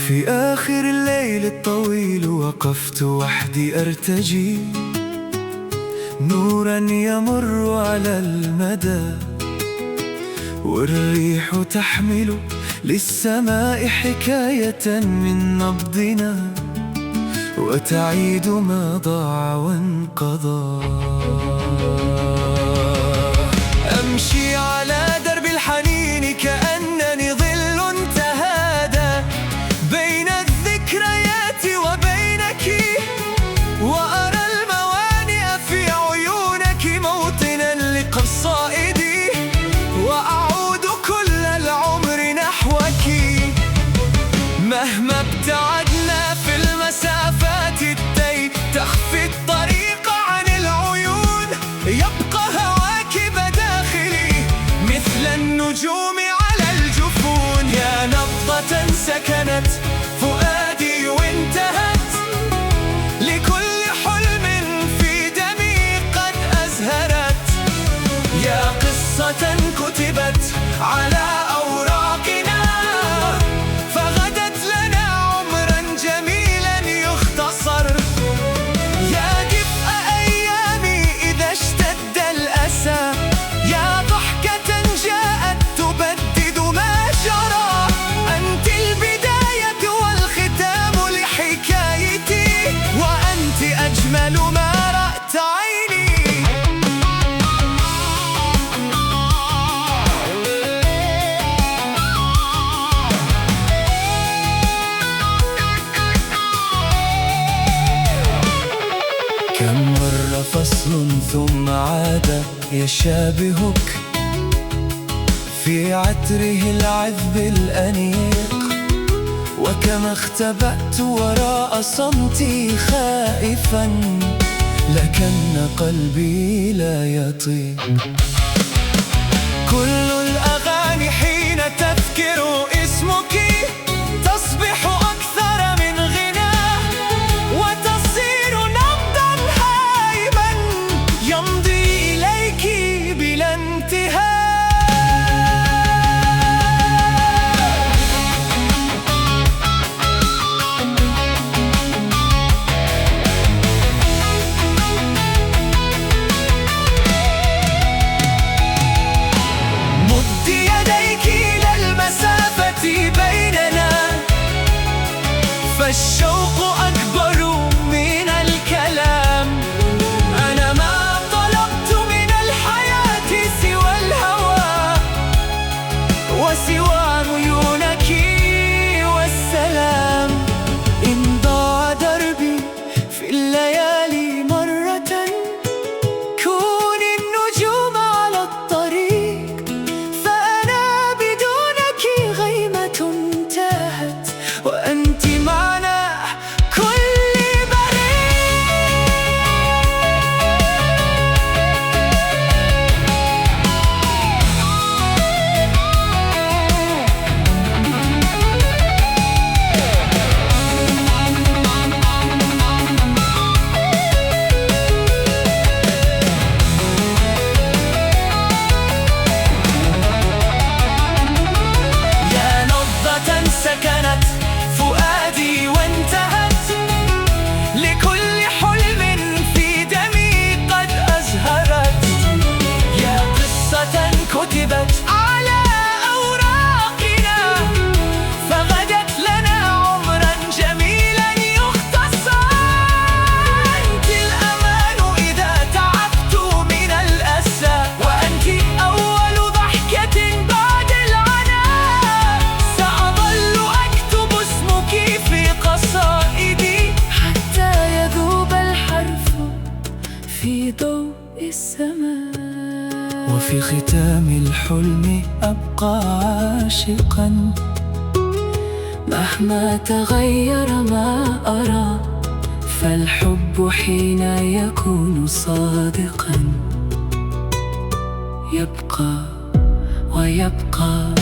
في آخر الليل الطويل وقفت وحدي أرتجي نورا يمر على المدى، والريح تحمل للسماء حكاية من نبضنا، وتعيد ما ضاع وانقضى. أمشي على درب الحنين كأنني ظل تهادى بين الذكريات وبينك، وأرى الموانئ في عيونك موطنا لقصائدي، وأعود كل العمر نحوك. مهما ابتعدنا في المسافات التي تخفي الطريق عن العيون، يبقى هواك بداخلي مثل النجوم على الجفون. يا نبضة سكنت فؤادي وانتهت، لكل حلم في دمي قد أزهرت. يا قصة كتبت على أوراقنا، فغدت لنا عمرا جميلا يختصر. يا دفء أيامي إذا اشتد الأسى، يا ضحكة جاءت تبدد ما جرى. أنت البداية والختام لحكايتي، وأنت أجمل ما رأت عيني. كم مر فصل ثم عاد يشابهك في عطره العذب الأنيق، وكما اختبأت وراء صمتي خائفا، لكن قلبي لا يطيق. كل الأغاني حين تذكر اسمك تصبح أكثر من غناه، وتصير نبضا هائما يمضي إليك بلا انتهاء. مد يديك إلى المسافة بيننا، فالشوق أكبر من الكلام. أنا ما طلبت من الحياة سوى الهوى، وسوى عيونك والسلام. إن ضاع دربي في الليالي مرة، كون النجوم على الطريق، فأنا بدونك غيمة انتهت، وأنت معنا كل بريء. يا نبضة سكنت فؤادي وانتهت، لكل حلم في دمي قد أزهرت. يا قصة كتبت على أوراقنا، فغدت لنا عمرا جميلا يختصر. أنت الأمان إذا تعبت من الأسى، وأنت أول ضحكة بعد العناء. سأظل أكتب اسمك في قصائدي حتى يذوب الحرف في ضوء السماء، وفي ختام الحلم أبقى عاشقا. مهما تغير ما أرى، فالحب حين يكون صادقا يبقى ويبقى.